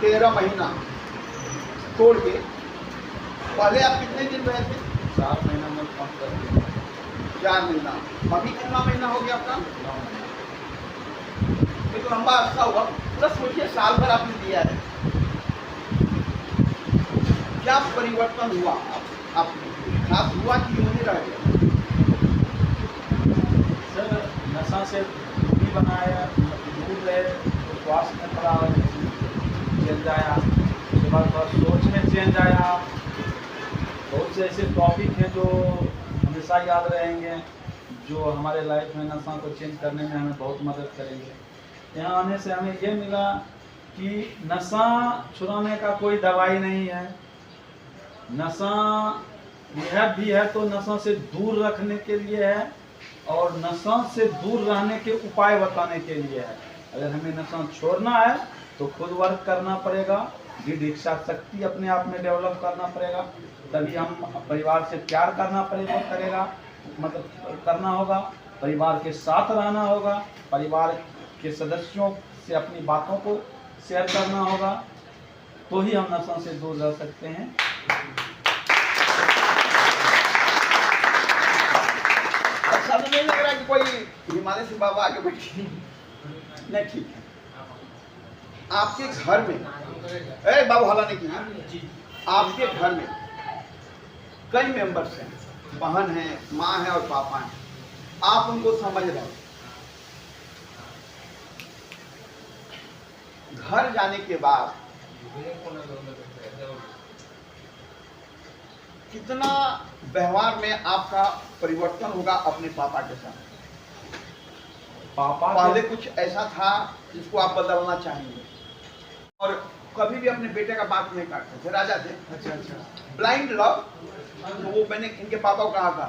13 महीना छोड़ के पहले आप कितने दिन रहे थे? 4 महीना में कम कर दिया। 4 महीना। अभी कितना महीना हो गया आपका? 9 महीना। ये तो लंबा अर्सा हुआ। पूरा सोचिए, साल भर आपने दिया है, क्या परिवर्तन हुआ आपने? खास हुआ कि यूं ही रह गया? सर नशा से दूरी बनाया, दूर रहे तो स्वास्थ्य में थोड़ा चेंज आया, उसके बाद थोड़ा सोच में चेंज आया। बहुत से ऐसे टॉपिक हैं जो हमेशा याद रहेंगे, जो हमारे लाइफ में नशा को चेंज करने में हमें बहुत मदद करेंगे। यहाँ आने से हमें ये मिला कि नशा छुड़ाने का कोई दवाई नहीं है। नशा रिहैब भी है तो नशा से दूर रखने के लिए है, और नशा से दूर रहने के उपाय बताने के लिए है। अगर हमें नशा छोड़ना है तो खुद वर्क करना पड़ेगा, दृढ़ इच्छा शक्ति अपने आप में डेवलप करना पड़ेगा, तभी हम परिवार से प्यार करना करेगा, मतलब करना होगा, परिवार के साथ रहना होगा, परिवार के सदस्यों से अपनी बातों को शेयर करना होगा, तो ही हम नशा से दूर रह सकते हैं। ऐसा तो नहीं लग रहा कि कोई हिमालय से बाबा आगे बैठी? नहीं, ठीक है। आपके घर में, बाबू हला नहीं कीजिए, आपके घर में कई मेंबर्स हैं, बहन है, माँ है और पापा हैं, आप उनको समझ रहे हैं। घर जाने के बाद कितना व्यवहार में आपका परिवर्तन होगा अपने पापा के साथ? पापा पहले कुछ ऐसा था जिसको आप बदलना चाहेंगे, और कभी भी अपने बेटे का बात नहीं काटते थे, राजा थे। अच्छा। ब्लाइंड लव, तो वो मैंने इनके पापा को कहा था,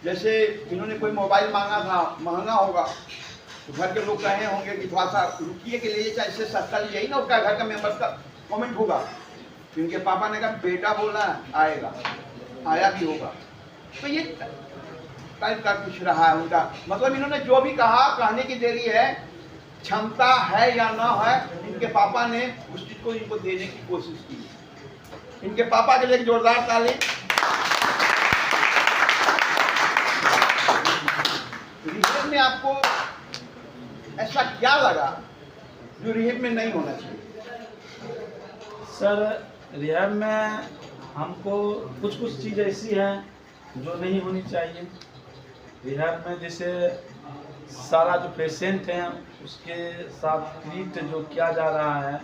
जैसे इन्होंने कोई मोबाइल मांगा था, महंगा होगा, तो घर के लोग कहे होंगे कि थोड़ा सा रुकिए के लिए, चाहे इससे सस्ता यही ना उसका घर का मेंबर्स का कमेंट होगा। इनके पापा ने कहा बेटा बोला आएगा, आया भी होगा। तो ये टाइप का कुछ रहा है उनका, मतलब इन्होंने जो भी कहा, कहने की देरी है, क्षमता है या ना है, इनके पापा ने उस चीज को इनको देने की कोशिश की। इनके पापा के लिए एक जोरदार ताली। रिहेब में आपको ऐसा क्या लगा जो रिहेब में नहीं होना चाहिए? सर रिहैब में हमको कुछ चीज़ ऐसी हैं जो नहीं होनी चाहिए। रिहैब में जैसे सारा जो पेशेंट हैं उसके साथ ट्रीट जो किया जा रहा है,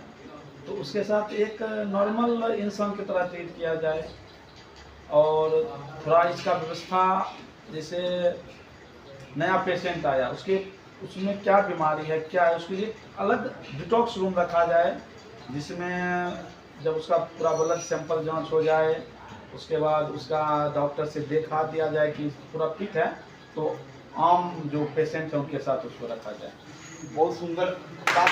तो उसके साथ एक नॉर्मल इंसान की तरह ट्रीट किया जाए, और थोड़ा इसका व्यवस्था, जैसे नया पेशेंट आया उसमें क्या बीमारी है, क्या है, उसके लिए अलग डिटॉक्स रूम रखा जाए, जिसमें जब उसका पूरा ब्लड सैंपल जांच हो जाए, उसके बाद उसका डॉक्टर से देखा दिया जाए कि पूरा फिट है, तो आम जो पेशेंट है उनके साथ उसको रखा जाए। बहुत सुंदर बात।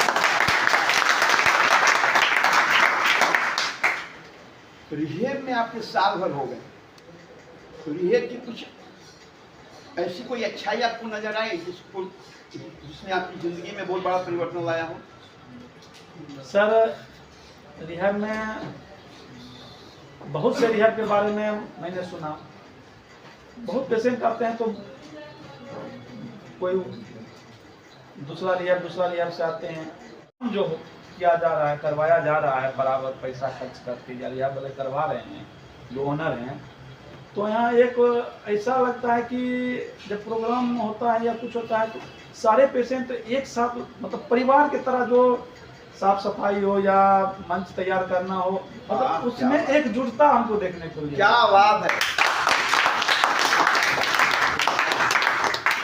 रिहेब में आपके साल भर हो गए, तो रिहेब की कुछ ऐसी कोई अच्छाई आपको नजर आई जिसने आपकी जिंदगी में बहुत बड़ा परिवर्तन लाया हो? सर रिहैब में बहुत से रिहैब के बारे में मैंने सुना। बहुत पेशेंट आते हैं तो कोई दूसरा रिहैब से आते हैं, जो किया जा रहा है, करवाया जा रहा है, बराबर पैसा खर्च करके या रिहैब वाले करवा रहे हैं जो ओनर हैं, तो यहाँ एक ऐसा लगता है कि जब प्रोग्राम होता है या कुछ होता है तो सारे पेशेंट एक साथ, मतलब परिवार की तरह, जो साफ सफाई हो या मंच तैयार करना हो, मतलब उसमें एकजुटता हमको देखने को मिली। क्या बात है।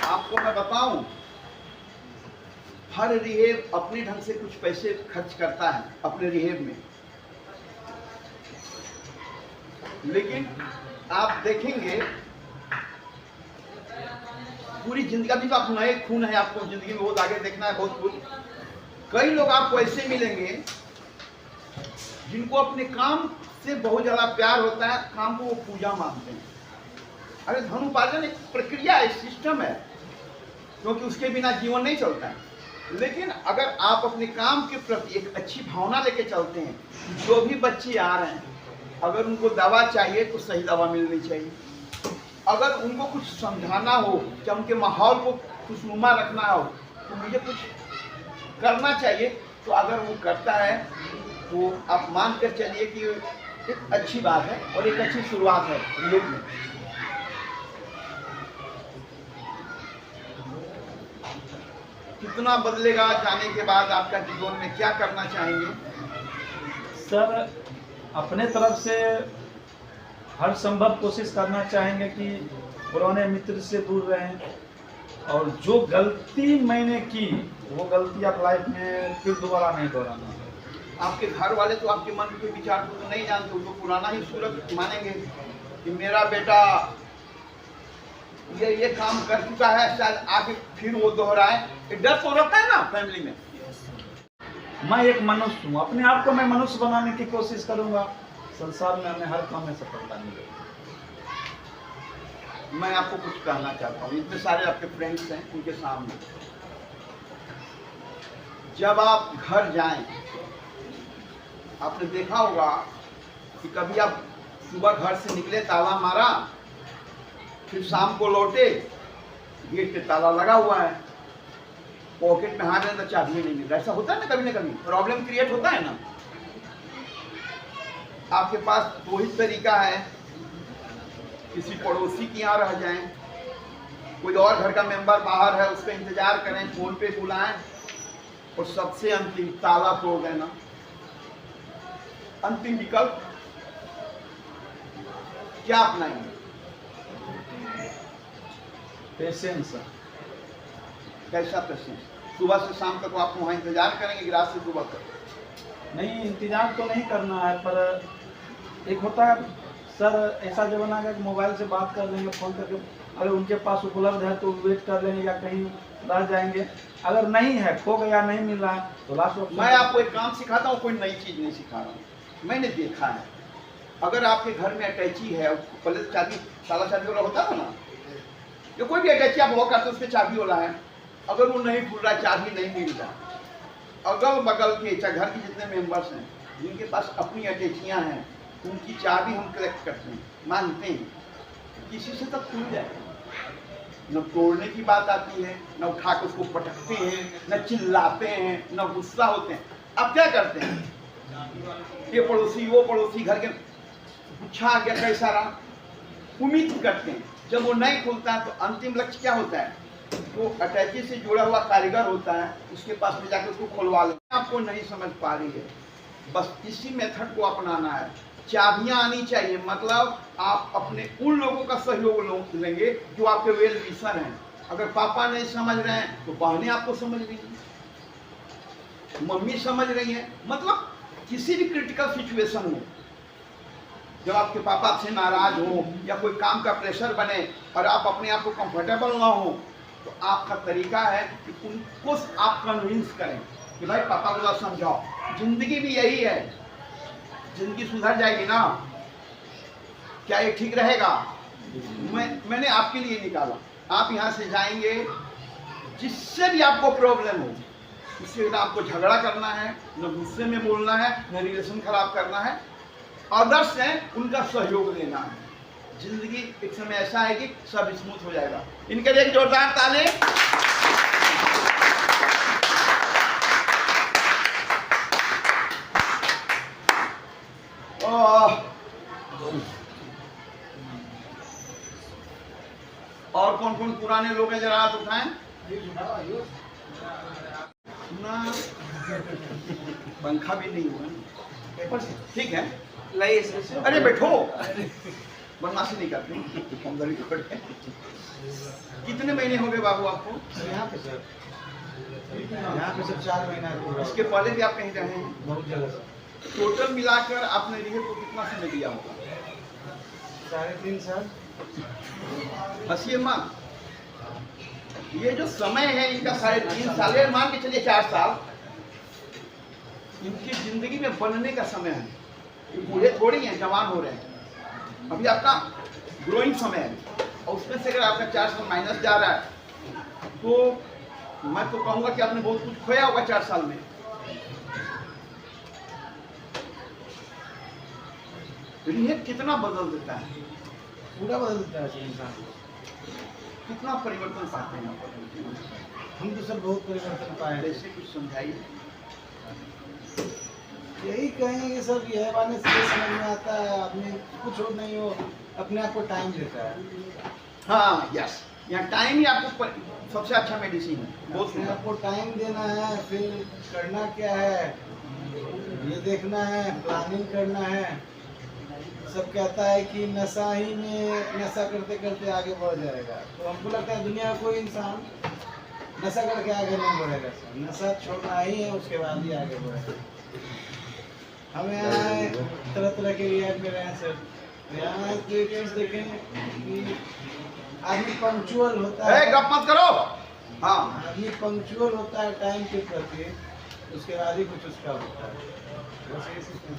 आपको मैं बताऊं, हर रिहेब अपने ढंग से कुछ पैसे खर्च करता है अपने रिहेब में, लेकिन आप देखेंगे पूरी जिंदगी, अभी तो आप नए खून है, आपको जिंदगी में बहुत आगे देखना है, बहुत कुछ। कई लोग आपको ऐसे मिलेंगे जिनको अपने काम से बहुत ज्यादा प्यार होता है, काम को वो पूजा मानते हैं। अरे धन उपार्जन एक प्रक्रिया है, सिस्टम है, क्योंकि उसके बिना जीवन नहीं चलता है। लेकिन अगर आप अपने काम के प्रति एक अच्छी भावना लेके चलते हैं, जो भी बच्चे आ रहे हैं, अगर उनको दवा चाहिए तो सही दवा मिलनी चाहिए। अगर उनको कुछ समझाना हो कि उनके माहौल को खुशनुमा रखना हो तो मुझे कुछ करना चाहिए, तो अगर वो करता है तो आप मान कर चलिए कि एक अच्छी बात है और एक अच्छी शुरुआत है योग में। कितना बदलेगा जाने के बाद, आपका जीवन में क्या करना चाहेंगे? सर, अपने तरफ से हर संभव कोशिश करना चाहेंगे कि पुराने मित्र से दूर रहें, और जो गलती मैंने की वो गलती आप लाइफ में फिर दोबारा नहीं दोहराना। आपके घर वाले तो आपके मन के विचार को तो नहीं जानते, उनको पुराना ही सूरत मानेंगे कि मेरा बेटा ये काम कर चुका है, शायद आगे फिर वो दोहराए। एक डर तो रहता है ना फैमिली में। मैं एक मनुष्य हूँ, अपने आप को मैं मनुष्य बनाने की कोशिश करूंगा, संसार में हमें हर काम में सफलता मिलेगी। मैं आपको कुछ कहना चाहता हूँ, इतने सारे आपके फ्रेंड्स हैं उनके सामने, जब आप घर जाएं, आपने देखा होगा कि कभी आप सुबह घर से निकले, ताला मारा, फिर शाम को लौटे, गेट पे ताला लगा हुआ है, पॉकेट में हाथ है तो चाबी नहीं मिल रहा। ऐसा होता है ना, कभी ना कभी प्रॉब्लम क्रिएट होता है ना। आपके पास दो ही तरीका है, किसी पड़ोसी के यहाँ रह जाएं, कोई और घर का मेंबर बाहर है उसका इंतजार करें, फोन पे बुलाएं, और सबसे अंतिम ताला तोड़ देना। अंतिम विकल्प क्या अपनाएंगे? पेशेंस। कैसा पेशेंस? सुबह से शाम तक आप वहाँ इंतजार करेंगे कि रात से सुबह तक? नहीं, इंतजार तो नहीं करना है, पर एक होता है सर, ऐसा जमाना है कि मोबाइल से बात कर लेंगे, फ़ोन करके, अगर उनके पास उपलब्ध है तो वेट कर लेंगे, या कहीं रह जाएंगे। अगर नहीं है, खो गया, नहीं मिल रहा है, तो लास्ट ऑप्शन। मैं आपको एक काम सिखाता हूँ, कोई नई चीज़ नहीं सिखा रहा हूँ, मैंने देखा है। अगर आपके घर में अटैची है, पहले तो चाबी, ताला चाबी वाला होता था ना, जो कोई भी अटैची आप लॉक करते हो उसके चाबी वाला है, अगर वो नहीं खुल रहा, चाबी नहीं मिल रहा, अगल बगल के चाहे घर के जितने मेंबर्स हैं जिनके पास अपनी अटैचियाँ हैं, उनकी चाबी हम कलेक्ट करते हैं, मानते हैं, किसी से तक खुल जाए। न तोड़ने की बात आती है, न उठा के उसको पटकते हैं, न चिल्लाते हैं, न गुस्सा होते हैं। अब क्या करते हैं, ये पड़ोसी वो पड़ोसी, घर के पूछा आ गया कैसा रहा, उम्मीद करते हैं। जब वो नहीं खुलता है तो अंतिम लक्ष्य क्या होता है, वो अटैची से जुड़ा हुआ कारीगर होता है, उसके पास में जाकर उसको खुलवा लो। आपको नहीं समझ पा रही है, बस इसी मेथड को अपनाना है। चाबियां आनी चाहिए, मतलब आप अपने उन लोगों का सहयोग लेंगे जो आपके वेल विशर हैं। अगर पापा नहीं समझ रहे हैं तो बहनें आपको समझ रही हैं, मम्मी समझ रही हैं, मतलब किसी भी क्रिटिकल सिचुएशन में जब आपके पापा आपसे नाराज हो या कोई काम का प्रेशर बने और आप अपने आप को कंफर्टेबल ना हो, तो आपका तरीका है कि उनको आप कन्विंस करें कि भाई पापा को समझाओ। जिंदगी भी यही है, जिंदगी सुधर जाएगी ना, क्या ये ठीक रहेगा? मैंने आपके लिए निकाला, आप यहाँ से जाएंगे, जिससे भी आपको प्रॉब्लम हो उससे ना आपको झगड़ा करना है, न गुस्से में बोलना है, न रिलेशन खराब करना है, अदर्स हैं उनका सहयोग लेना है। जिंदगी एक समय ऐसा है कि सब स्मूथ हो जाएगा। इनके लिए एक जोरदार ताली। और कौन कौन पुराने लोग हैं, जरा हाथ उठाएं। ना पंखा भी नहीं हुआ, ठीक है, अरे बैठो, बदमाशी नहीं करते। कितने महीने हो गए बाबू आपको यहाँ पे? सर यहाँ पे सर 4 महीना। इसके पहले भी आप कहीं रहे हैं? बहुत जगह। टोटल मिलाकर आपने रिहे को कितना समय दिया होगा? 3.5 साल। हंसिए मत, ये जो समय है इनका 3.5 साल, मान के चलिए 4 साल इनकी जिंदगी में बनने का समय है। ये बूढ़े थोड़ी हैं, जवान हो रहे हैं, अभी आपका ग्रोइंग समय है। और उसमें से अगर आपका 4 साल माइनस जा रहा है तो मैं तो कहूंगा कि आपने बहुत कुछ खोया होगा 4 साल में। रिहेब कितना बदल देता है, पूरा बदल देता है इंसान को। कितना परिवर्तन पाते हैं आप? हम तो सब बहुत परिवर्तन पाए हैं। जैसे कुछ समझाइए। यही कहेंगे सब, यह वाले से समझ में आता है, आदमी कुछ हो नहीं हो अपने आप को टाइम देता है। हाँ यस, यहाँ टाइम ही आपको सबसे अच्छा मेडिसिन है। बहुत अपने आप को टाइम देना है, फिर करना क्या है ये देखना है, प्लानिंग करना है। सब कहता है कि नशा ही में, नशा करते करते आगे बढ़ जाएगा, तो हमको लगता है दुनिया में कोई इंसान नशा करके आगे नहीं बढ़ेगा सर। नशा छोड़ना ही है, उसके बाद ही आगे बढ़ेगा। हम यहाँ आए तरह तरह के रिएक्ट में रहे हैं सर। यहाँ आए तो एक चीज़ देखें कि आदमी पंक्चुअल होता है। गप मत करो। हाँ, आदमी पंक्चुअल होता है टाइम के प्रति, उसके बाद ही कुछ उसका होता है। बस ये सिस्टम।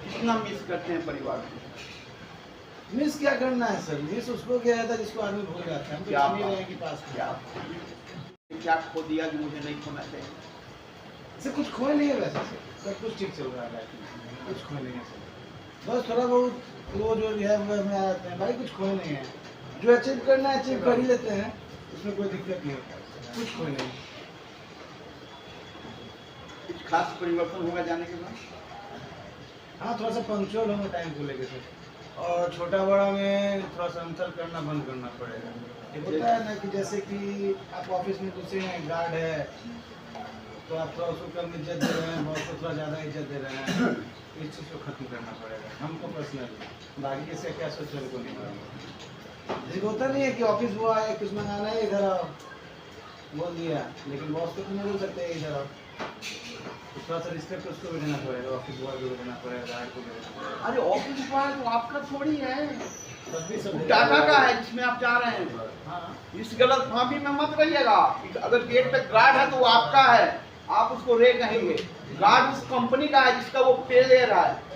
कितना मिस करते हैं परिवार को। मिस क्या करना है सर? मिस उसको किया जाता है जिसको आदमी भूल जाता है। हम तो क्या नहीं रहे कि पास क्या खो दिया जो मुझे नहीं खोना चाहिए? सर कुछ खोए नहीं है वैसे सर, सब कुछ ठीक चल रहा है लाइफ में, कुछ खोए नहीं है सर। बस थोड़ा बहुत वो जो रिहैब में आ जाते हैं भाई, कुछ खोए नहीं है। जो अचीव करना है अचीव कर ही लेते हैं, उसमें कोई दिक्कत नहीं होता, कुछ खोए नहीं। कुछ खास परिवर्तन होगा जाने के बाद? हाँ, थोड़ा सा पंक्चुअल होगा टाइम को लेकर सर, और छोटा बड़ा में थोड़ा सा अंतर करना बंद करना पड़ेगा। ये होता है ना कि जैसे कि आप ऑफिस में घुसे हैं, गार्ड है, तो आप थोड़ा उसको कम इज्जत दे रहे हैं, बॉस को थोड़ा ज़्यादा इज्जत दे रहे हैं। इस चीज़ को खत्म करना पड़ेगा हमको पर्सनली। बाकी किसी क्या सोचने को नहीं पड़ेगा। जैसे होता नहीं है कि ऑफिस वो आए, कुछ मंगाना है इधर आओ, बोल दिया, लेकिन बॉस को तो नहीं बोल सकते इधर आओ। तो थोड़ा सा रिस्पेक्ट उसको भी देना पड़ेगा, ऑफिस बॉय को भी देना पड़ेगा, गार्ड को भी देना पड़ेगा। अरे ऑफिस बॉय तो आपका थोड़ी है, तब भी सब टाटा का है जिसमें आप जा रहे हैं। हाँ, इस गलत फांसी में मत रहिएगा। अगर गेट पे गार्ड है तो वो आपका है, आप उसको रे कहेंगे। गार्ड उस कंपनी का है जिसका वो पे ले रहा है।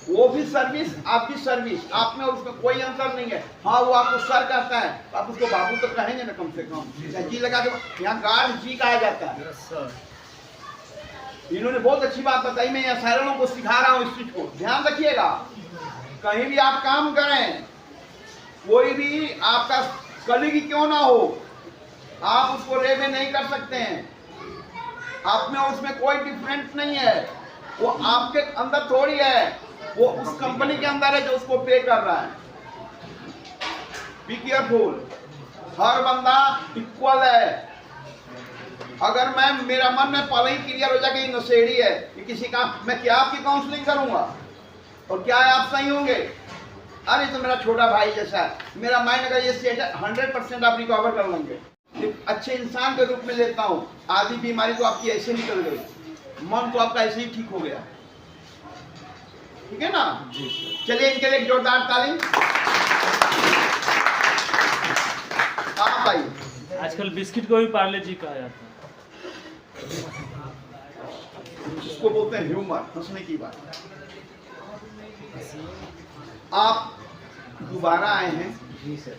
वो भी सर्विस, आप भी सर्विस, आप में और उसमें कोई अंतर नहीं है। हाँ, वो आपको सर कहता है, आप उसको बाबू तो कहेंगे ना कम से कम। जी लगा के यहाँ गार्ड जी कहा जाता है। इन्होंने बहुत अच्छी बात बताई, मैं यहाँ सारे लोगों को सिखा रहा हूँ इस चीज को, ध्यान रखिएगा। कहीं भी आप काम करें, कोई भी आपका कलीग क्यों ना हो, आप उसको रे में नहीं कर सकते हैं। आप में उसमें कोई डिफरेंस नहीं है, वो आपके अंदर थोड़ी है, वो उस कंपनी के अंदर है जो उसको पे कर रहा है। बी केयरफुल, हर बंदा इक्वल है। अगर मेरा मन में पहले ही क्लियर हो जाए कि नशेड़ी है, कि किसी का, मैं क्या आपकी काउंसलिंग करूंगा और क्या आप सही होंगे? अरे तो मेरा छोटा भाई जैसा है, मेरा माइंड अगर ये सेट है 100% आप रिकवर कर लेंगे। एक अच्छे इंसान के रूप में लेता हूँ। आधी बीमारी तो आपकी ऐसे निकल गई, मन तो आपका ऐसे ही ठीक हो गया। ठीक है ना? चलिए इनके लिए एक जोरदार ताली। आप भाई, आजकल बिस्किट को भी पार्ले जी कहा जाता है। इसको बोलते हैं ह्यूमर, हंसने की बात। आप दोबारा आए हैं, जी सर।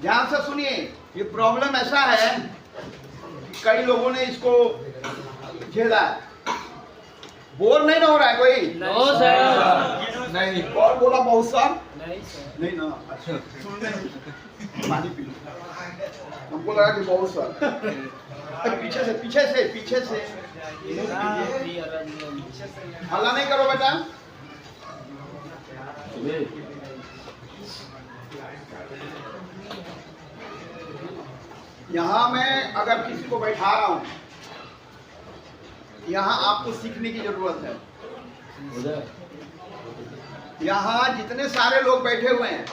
ध्यान से सुनिए। ये प्रॉब्लम ऐसा है कि कई लोगों ने इसको झेला है। बोर नहीं ना हो रहा है कोई? No sir. नहीं। और बोला बहुत सर? नहीं सर। नहीं ना। अच्छा, सुन रहे, पानी पी लो। हमको लगा कि बहुत सर। पीछे से हल्ला नहीं करो बेटा। यहाँ मैं अगर किसी को बैठा रहा हूँ, यहाँ आपको सीखने की जरूरत है। यहाँ जितने सारे लोग बैठे हुए हैं,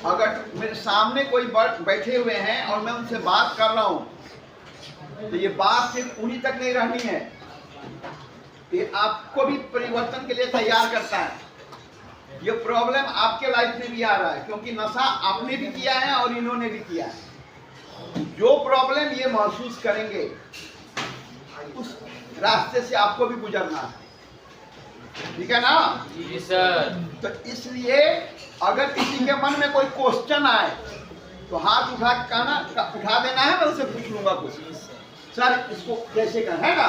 अगर मेरे सामने कोई बैठे हुए हैं और मैं उनसे बात कर रहा हूँ, तो ये बात सिर्फ उन्हीं तक नहीं रहनी है, ये आपको भी परिवर्तन के लिए तैयार करता है। ये प्रॉब्लम आपके लाइफ में भी आ रहा है, क्योंकि नशा आपने भी किया है और इन्होंने भी किया है। जो प्रॉब्लम ये महसूस करेंगे, उस रास्ते से आपको भी गुजरना है। ठीक है ना? जी सर। तो इसलिए अगर किसी के मन में कोई क्वेश्चन आए तो हाथ उठा उठा देना है, मैं उसे पूछ लूंगा कुछ। सर इसको कैसे करना है ना?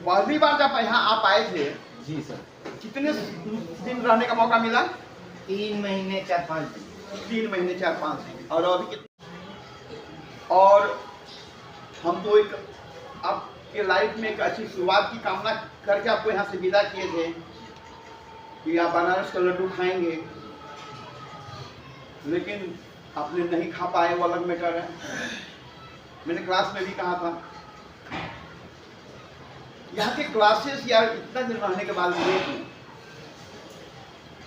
पहली बार जब यहाँ आप आए थे जी सर, कितने दिन रहने का मौका मिला? 3 महीने 4-5 दिन। 3 महीने 4-5 दिन। और अभी कितने? और हम तो एक आपके लाइफ में एक अच्छी शुरुआत की कामना करके आपको यहाँ से विदा किए थे कि आप बनारस का लड्डू खाएंगे, लेकिन आपने नहीं खा पाए, वो अलग मैटर है। मैंने क्लास में भी कहा था यहाँ के क्लासेस या इतना दिन रहने के बाद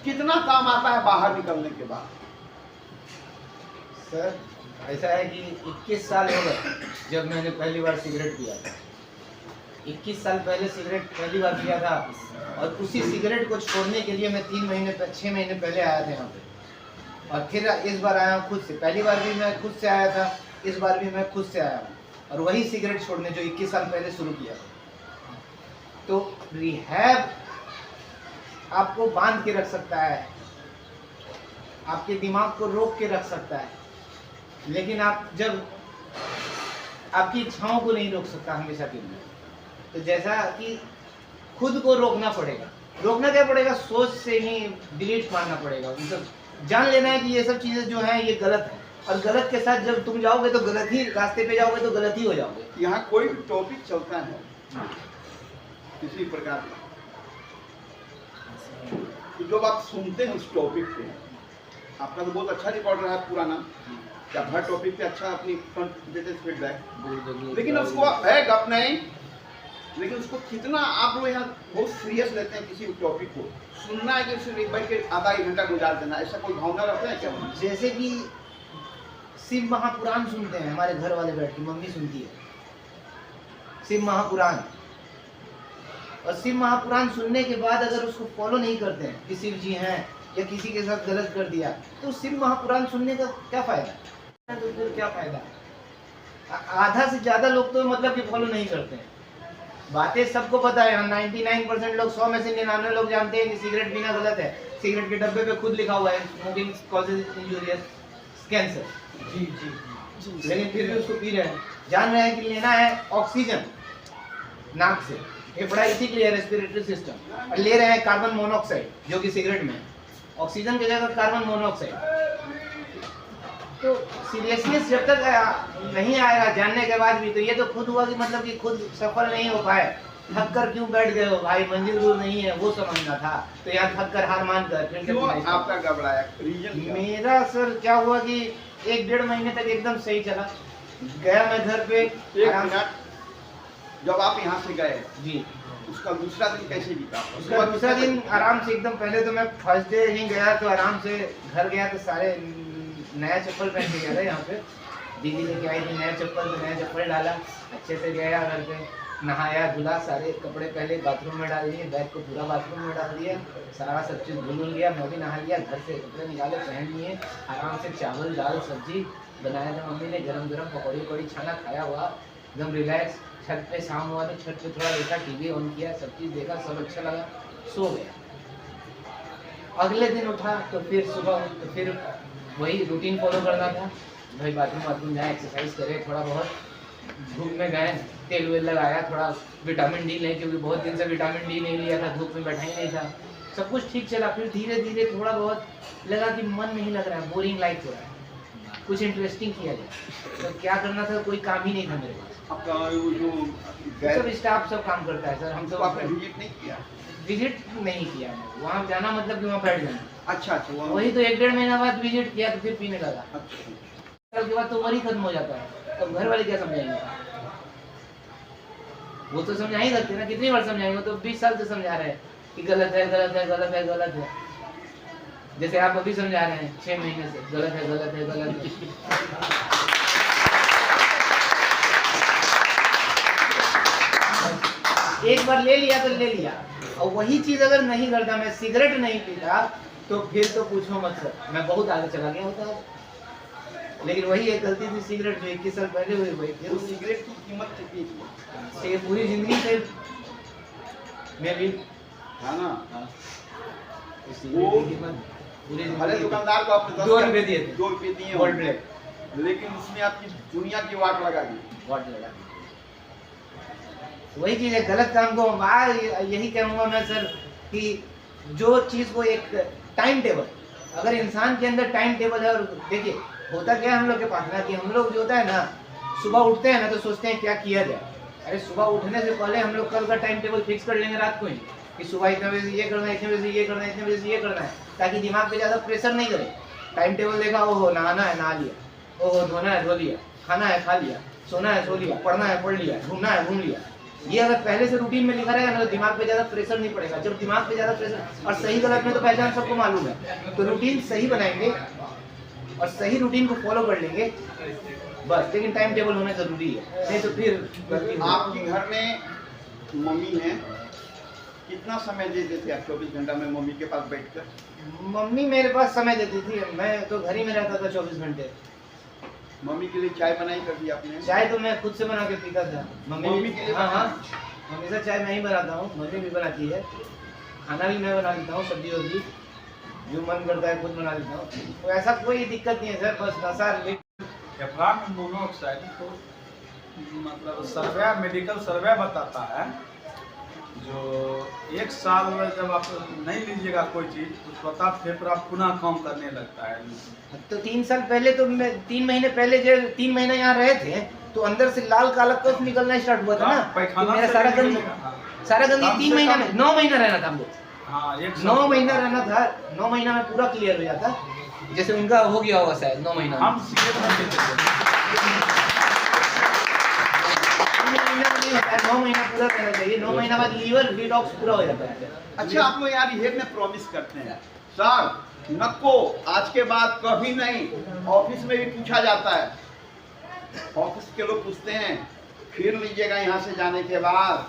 कितना काम आता है बाहर निकलने के बाद। सर ऐसा है कि 21 साल हो गए जब मैंने पहली बार सिगरेट पिया था। 21 साल पहले सिगरेट पहली बार पिया था, और उसी सिगरेट को छोड़ने के लिए मैं 6 महीने पहले आया था यहाँ पे, और फिर इस बार आया हूँ खुद से। पहली बार भी मैं खुद से आया था, इस बार भी मैं खुद से आया हूँ, और वही सिगरेट छोड़ने जो 21 साल पहले शुरू किया था। तो रिहैब आपको बांध के रख सकता है, आपके दिमाग को रोक के रख सकता है, लेकिन आप जब आपकी इच्छाओं को नहीं रोक सकता हमेशा के लिए। तो जैसा कि खुद को रोकना पड़ेगा। रोकना क्या पड़ेगा? सोच से ही डिलीट मारना पड़ेगा। मतलब जान लेना है कि ये सब चीज़ें जो हैं ये गलत है, और गलत के साथ जब तुम जाओगे तो गलत ही रास्ते पे जाओगे, तो गलत ही हो जाओगे। यहाँ कोई भी टॉपिक चलता है किसी प्रकार का, तो जब आप सुनते हैं उस टॉपिक पे, आपका तो बहुत अच्छा रिकॉर्ड रहा है पुराना, क्या हर टॉपिक पे अच्छा अपनी फ्रंट देते फीडबैक, लेकिन उसको है गप नहीं, लेकिन उसको कितना आप लोग यहाँ बहुत सीरियस लेते हैं। किसी टॉपिक को सुनना है कि सिर्फ एक बैठ के आधा 1 घंटा गुजार देना, ऐसा कोई भावना रखता है क्या? जैसे कि शिव महापुराण सुनते हैं हमारे घर वाले बैठ के, मम्मी सुनती है शिव महापुराण, और शिव महापुराण सुनने के बाद अगर उसको फॉलो नहीं करते हैं कि शिव जी हैं, या किसी के साथ गलत कर दिया, तो शिव महापुराण सुनने का क्या फायदा? तो फिर क्या फायदा? आधा से ज्यादा लोग तो मतलब कि फॉलो नहीं करते हैं। बातें सबको पता है, 99% लोग, 100 में से 99 लोग जानते हैं कि सिगरेट पीना गलत है। सिगरेट के डब्बे पे खुद लिखा हुआ है स्मोकिंग कॉजेज इंजूरियस कैंसर। जी जी जी, लेकिन फिर भी उसको पी रहे हैं। जान रहे हैं कि लेना है ऑक्सीजन नाक से, फेफड़ा इसी के लिए रेस्पिरेटरी सिस्टम, और ले रहे हैं कार्बन मोनोऑक्साइड जो कि सिगरेट में है, ऑक्सीजन की जगह कार्बन मोनोऑक्साइड। तो सीरियसनेस जब तक नहीं आएगा जानने के बाद भी, तो ये तो खुद हुआ कि मतलब कि खुद सफल नहीं हो पाए, थक कर क्यों बैठ गए हो भाई, मंजिल दूर नहीं है वो समझना था, तो यहाँ थक कर हार मान कर फिर क्यों आपका घबराया? रीजन मेरा सर क्या हुआ कि 1-1.5 महीने तक एकदम सही चला। गया मैं घर पे, एक मिनट, जब आप यहाँ से गए जी, उसका दूसरा दिन कैसे बीता? उसका दूसरा दिन आराम से एकदम, पहले तो मैं फर्स्ट डे ही गया तो आराम से घर गया, तो सारे नया चप्पल पहन के गया था। यहाँ पे दीदी लेके आई थी नया चप्पल, तो नया चप्पल डाला, अच्छे से गया घर पे, नहाया धुला, सारे कपड़े पहले बाथरूम में डाल दिए, बैग को पूरा बाथरूम में डाल दिया, सारा सब चीज़ धुल गया, मैं भी नहा लिया, घर से कपड़े निकाले पहन लिए, आराम से चावल दाल सब्जी बनाया था मम्मी ने, गरम गरम पकौड़ी वकौड़ी छाना खाया हुआ, एकदम रिलैक्स। छत पे शाम हुआ तो छत पे थोड़ा देखा, टीवी ऑन किया, सब चीज़ देखा, सब अच्छा लगा, सो गया। अगले दिन उठा तो फिर सुबह, तो फिर वही रूटीन फॉलो करना था भाई, बाथरूम जाए, एक्सरसाइज करें, थोड़ा बहुत धूप में गए, तेल वेल लगाया, थोड़ा विटामिन डी लें, क्योंकि बहुत दिन से विटामिन डी नहीं लिया था, धूप में बैठा ही नहीं था, सब कुछ ठीक चला। फिर धीरे धीरे थोड़ा बहुत लगा कि मन नहीं लग रहा है, बोरिंग लाइफ हो रहा है, कुछ इंटरेस्टिंग किया जाए। तो क्या करना था, कोई काम ही नहीं था मेरे पास। आपका वो जो सब स्टाफ सब काम करता है सर, हम तो आपने विजिट नहीं किया? विजिट नहीं किया, वहाँ जाना मतलब कि वहाँ बैठ जाना। अच्छा अच्छा, वही तो 1-1.5 महीना बाद विजिट किया, तो फिर पीने लगा। अच्छा, साल के बाद तो उम्र ही खत्म हो जाता है, तो घर वाले क्या समझाएंगे? वो तो समझा ही सकते ना, कितनी बार समझाएंगे? तो 20 साल से समझा रहे हैं कि गलत है गलत है गलत है गलत है, जैसे आप अभी समझा रहे हैं 6 महीने से गलत है गलत है गलत है। एक बार ले लिया तो ले लिया, और वही चीज अगर नहीं करता, मैं सिगरेट नहीं पीता, तो फिर तो पूछो मत सर, मैं बहुत आगे चला गया होता। लेकिन वही एक गलती थी, सिगरेट जो 21 साल पहले हुई वही थी। उस सिगरेट की कीमत कितनी थी? ये पूरी जिंदगी से में भी है ना? हाँ, उस सिगरेट की कीमत पूरी भले दुकानदार को आपने 2 रुपए दिए थे 2 रुपए दिए गोल्ड होंगे, प्लेट लेकिन उसमें आपकी दुनिया की वाट लगा दी। वाट लगा। वही चीज है, गलत काम को यही कहूंगा मैं सर कि जो चीज को एक टाइम टेबल, अगर इंसान के अंदर टाइम टेबल है, और देखिए होता क्या है हम लोग के पास ना कि हम लोग जो होता है ना सुबह उठते हैं ना तो सोचते हैं क्या किया जाए। अरे सुबह उठने से पहले हम लोग कल का टाइम टेबल फिक्स कर लेंगे रात को ही कि सुबह इतने बजे से ये करना है, इतने बजे से ये करना है, इतने बजे से ये करना है, ताकि दिमाग पे ज़्यादा प्रेशर नहीं करे। टाइम टेबल देखा, ओहो नहाना है नहा लिया, ओहो धोना है धो लिया, खाना है खा लिया, सोना है सो लिया, पढ़ना है पढ़ लिया, घूमना है घूम लिया। ये अगर पहले से रूटीन में लिखा रहेगा ना तो दिमाग पे ज़्यादा प्रेशर नहीं पड़ेगा। जब दिमाग पे ज़्यादा प्रेशर, और सही गलत में तो पहचान सबको मालूम है, तो रूटीन सही बनाएंगे और सही रूटीन को फॉलो कर लेंगे बस। लेकिन टाइम टेबल होना जरूरी है, नहीं तो फिर आपके घर में मम्मी है, कितना समय देते थे आप 24 घंटा में मम्मी के पास बैठकर? मम्मी मेरे पास समय देती थी, मैं तो घर ही में रहता था 24 घंटे। मम्मी के लिए चाय बनाई कभी आपने? चाय तो मैं खुद से बना के पीता था। मम्मी के लिए हाँ हाँ, हमेशा चाय मैं ही बनाता हूँ, मम्मी भी बनाती है। खाना भी मैं बना देता हूँ, सब्जी वब्जी जो मन करता है खुद बना देता हूँ, तो ऐसा कोई दिक्कत नहीं है सर। बस नशा कैप्रान मोनोऑक्साइड तो मतलब सर्वे, मेडिकल सर्वे बताता है जो 1 साल जब आप नहीं लीजिएगा कोई चीज़ तो स्वतः फेफड़ा पुनः काम करने लगता है। तो 3 साल पहले तो मैं 3 महीने पहले जब 3 महीने यहाँ रहे थे तो अंदर से लाल काला कफ निकलना स्टार्ट हुआ था ना। पैखाना मेरा से सारा भी गंदी निकलेगा। सारा गंदी कम 3 से महीना कम- में 9 महीना रहना था हमको। हाँ 1 9 महीना रहना था, 9 महीना में पूरा क्लियर हो जाता, जैसे उनका हो गया होगा शायद 9 महीना में। हम सीधे नहीं देते थे। 3 महीना में नहीं होता है, 9 महीना पूरा रहना चाहिए। 9 महीना बाद लीवर डिटॉक्स पूरा हो जाता है। अच्छा, आप लोग यार रिहेब में प्रॉमिस करते हैं सर, नको आज के बाद कभी नहीं। ऑफिस में भी पूछा जाता है, ऑफिस के लोग पूछते हैं फिर लीजिएगा यहाँ से जाने के बाद,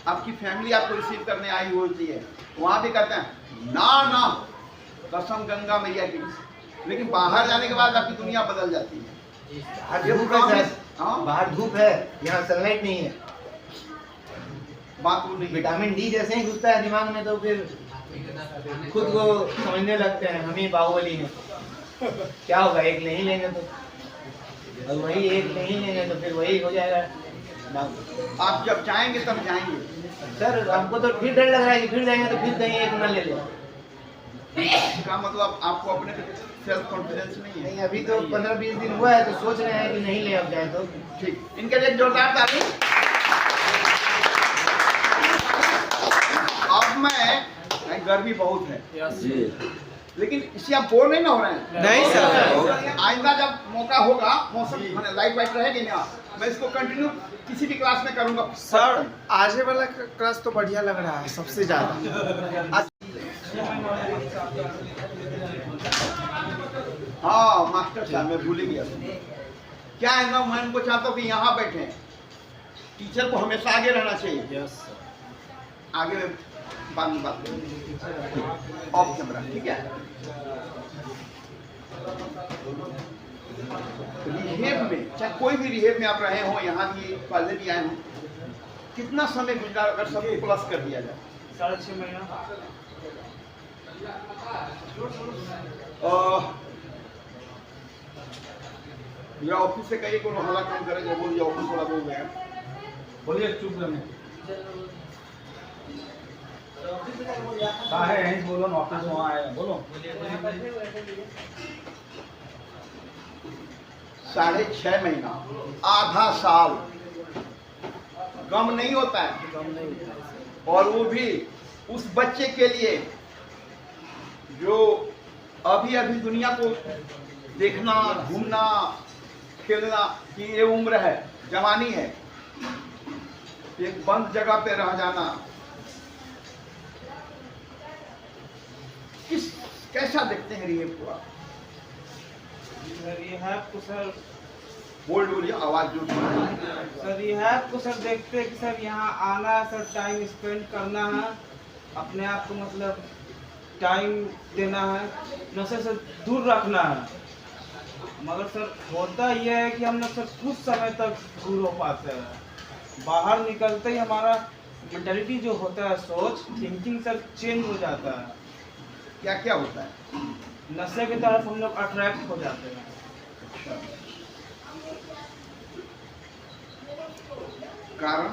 आपकी फैमिली आपको रिसीव करने आई होती है, वहाँ भी कहते हैं ना ना कसम गंगा मैया की। लेकिन बाहर जाने के बाद आपकी दुनिया बदल जाती है। बाहर ये धूप है promise, सर, हाँ? बाहर धूप है, यहाँ सनलाइट नहीं है। बात वो नहीं है। विटामिन डी जैसे ही घुसता है दिमाग में तो फिर खुद को समझने लगते हैं हम ही बाहुबली हैं। क्या होगा, एक नहीं लेंगे तो, और वही एक नहीं लेंगे तो फिर वही हो जाएगा। आप जब जाएंगे तब जाएंगे। सर हमको तो फिर डर लग रहा है कि फिर जाएंगे तो फिर कहीं एक न ले ले। इसका मतलब आपको अपने पे सेल्फ कॉन्फिडेंस नहीं है। नहीं, अभी तो 15-20 दिन हुआ है तो सोच रहे हैं कि नहीं ले अब जाए तो। ठीक, इनके लिए जोरदार ताली। अब मैं गर्मी बहुत है लेकिन इससे आप बोर नहीं ना हो रहे हैं? नहीं सर। आइंदा जब मौका होगा, मौसम माने लाइट वाइट रहेगी ना, मैं इसको कंटिन्यू किसी भी क्लास में करूंगा सर आगे वाला क्लास तो बढ़िया लग रहा है सबसे ज्यादा। हाँ मास्टर साहब, मैं भूल ही गया। क्या है ना, मैं उनको चाहता हूँ कि यहाँ बैठे, टीचर को हमेशा आगे रहना चाहिए। आगे बाद में बात करेंगे ऑफ कैमरा, ठीक है? रिहेब में, चाहे कोई भी रिहेब में आप रहे हो, यहाँ भी पहले भी आए हो, कितना समय गुजरा अगर सबको प्लस कर दिया जाए? 6.5 महीना। या ऑफिस से कहिए कोनो हल्ला काम करे, जब बोलिए ऑफिस वाला बोल रहे हैं। बोलिए चुप रहने का है, यहीं बोलो ना, ऑफिस वहाँ आए बोलो। 6.5 महीना, आधा साल कम नहीं होता है। और वो भी उस बच्चे के लिए जो अभी अभी दुनिया को देखना, घूमना, खेलना की ये उम्र है, जवानी है। एक बंद जगह पे रह जाना कैसा देखते हैं रिहेब को आप? रिहैब को सर बोल बोलिए, आवाज जो सर रिहैब को सर देखते हैं कि सर यहाँ आना है, सर टाइम स्पेंड करना है, अपने आप को मतलब टाइम देना है, नशे से दूर रखना है। मगर सर होता यह है कि हम लोग सर कुछ समय तक दूर हो पाते हैं, बाहर निकलते ही हमारा मेंटालिटी जो होता है, सोच थिंकिंग सर चेंज हो जाता है। क्या क्या होता है? नशे की तरफ हम लोग अट्रैक्ट हो जाते हैं। कारण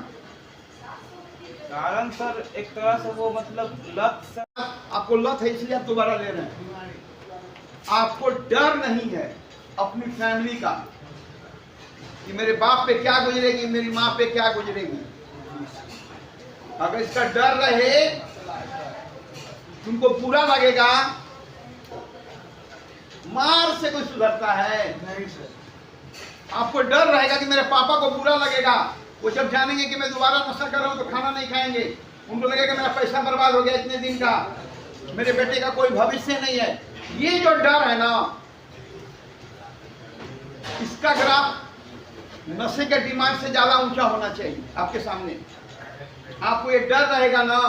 कारण सर एक तरह से वो मतलब लत से आपको लत है इसलिए आप दोबारा ले रहे हैं। आपको डर नहीं है अपनी फैमिली का कि मेरे बाप पे क्या गुजरेगी, मेरी माँ पे क्या गुजरेगी। अगर इसका डर रहे, तुमको बुरा लगेगा। मार से कोई सुधरता है? नहीं सर। आपको डर रहेगा कि मेरे पापा को बुरा लगेगा। वो जब जानेंगे कि मैं दोबारा नशा कर रहा हूं तो खाना नहीं खाएंगे। उनको लगेगा मेरा पैसा बर्बाद हो गया इतने दिन का, मेरे बेटे का कोई भविष्य नहीं है। ये जो डर है ना, इसका ग्राफ नशे के डिमांड से ज्यादा ऊंचा होना चाहिए आपके सामने। आपको ये डर रहेगा ना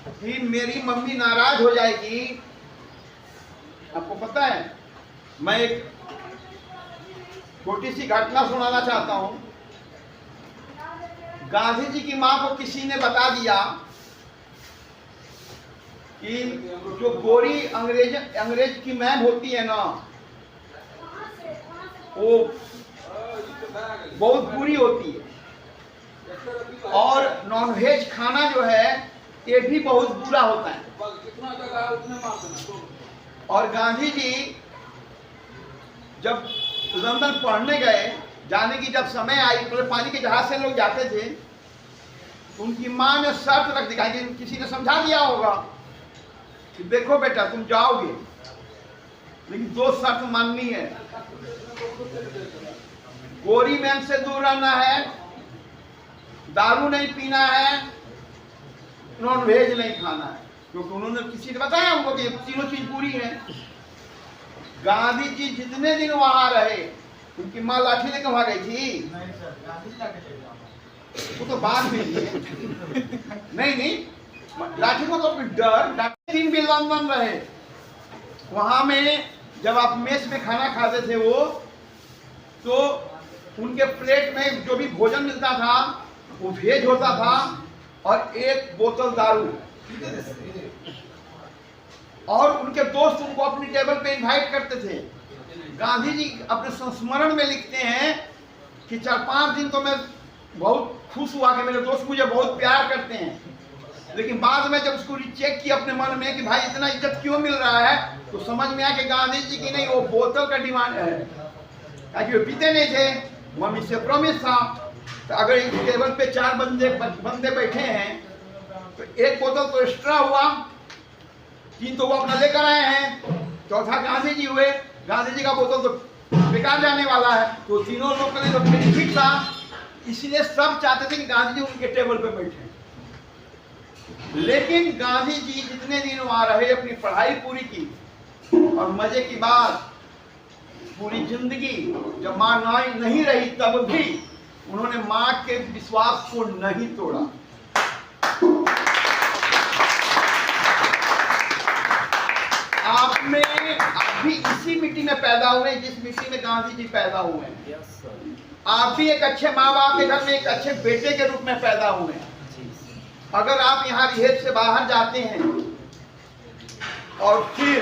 कि मेरी मम्मी नाराज हो जाएगी। आपको पता है, मैं एक छोटी सी घटना सुनाना चाहता हूं। गांधी जी की मां को किसी ने बता दिया कि जो गोरी अंग्रेज की मैम होती है ना, वो बहुत बुरी होती है और नॉनवेज खाना जो है ये भी बहुत बुरा होता है। और गांधी जी जब लंदन पढ़ने गए, जाने की जब समय आई, तो पानी के जहाज से लोग जाते थे, तो उनकी मां ने शर्त रख दिखाई, किसी ने समझा दिया होगा कि देखो बेटा तुम जाओगे, लेकिन 2 शर्त माननी है। गोरी मैम से दूर रहना है, दारू नहीं पीना है, नॉन वेज नहीं खाना है। क्योंकि उन्होंने किसी ने बताया उनको कि तीनों चीज पूरी है। गांधी जी जितने दिन वहां रहे, उनकी मां लाठी लेकर वहां गई थी? नहीं सर, गांधी जी लाके ले जाओ। वो तो बाद में ही है। नहीं, लाठी को तो डर। 3 दिन लंदन रहे। वहां में जब आप मेस में खाना खाते थे वो, तो उनके प्लेट में जो भी भोजन मिलता था वो वेज होता था और 1 बोतल दारू। और उनके दोस्त उनको अपनी टेबल पे इनवाइट करते थे। गांधी जी अपने संस्मरण में लिखते हैं कि 4-5 दिन तो मैं बहुत खुश हुआ कि मेरे दोस्त मुझे बहुत प्यार करते हैं, लेकिन बाद में जब उसको रिचेक किया अपने मन में कि भाई इतना इज्जत क्यों मिल रहा है, तो समझ में आया कि गांधी जी की नहीं, वो बोतल का डिमांड है। ताकि वो पीते नहीं थे, मम्मी से प्रॉमिस था। तो अगर इस टेबल पे 4 बंदे बैठे हैं तो 1 बोतल तो एक्स्ट्रा हुआ, 3 तो वो अपना लेकर आए हैं, चौथा गांधी जी हुए। गांधी जी का बोतल तो बेकार जाने वाला है, तो तीनों लोग के लिए तो बेनिफिट था। इसलिए सब चाहते थे कि गांधी जी उनके टेबल पे बैठे। लेकिन गांधी जी जितने दिन वहां रहे, अपनी पढ़ाई पूरी की, और मजे की बात, पूरी जिंदगी जब मां नहीं रही तब भी उन्होंने मां के विश्वास को नहीं तोड़ा। आप भी इसी मिट्टी में पैदा हुए जिस मिट्टी में गांधी जी पैदा हुए हैं। आप भी एक अच्छे माँ बाप के घर में एक अच्छे बेटे के रूप में पैदा हुए हैं। अगर आप यहाँ रिहेब से बाहर जाते हैं और फिर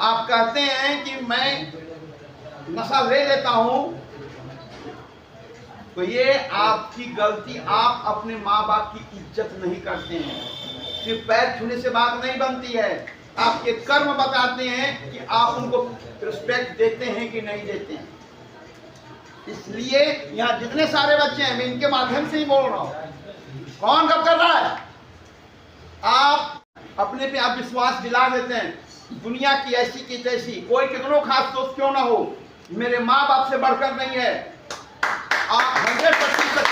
आप कहते हैं कि मैं नशा ले लेता हूं, तो ये आपकी गलती। आप अपने माँ बाप की इज्जत नहीं करते हैं। सिर्फ पैर छूने से बात नहीं बनती है, आपके कर्म बताते हैं कि आप उनको रिस्पेक्ट देते हैं कि नहीं देते हैं। इसलिए यहाँ जितने सारे बच्चे हैं, मैं इनके माध्यम से ही बोल रहा हूँ। कौन कब कर रहा है? आप अपने पे आप विश्वास दिला देते हैं। दुनिया की ऐसी की तैसी, कोई कितनों खास दोस्त क्यों ना हो, मेरे माँ बाप से बढ़कर नहीं है। आप 100%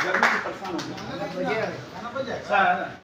गर्मी से परेशान हो गया।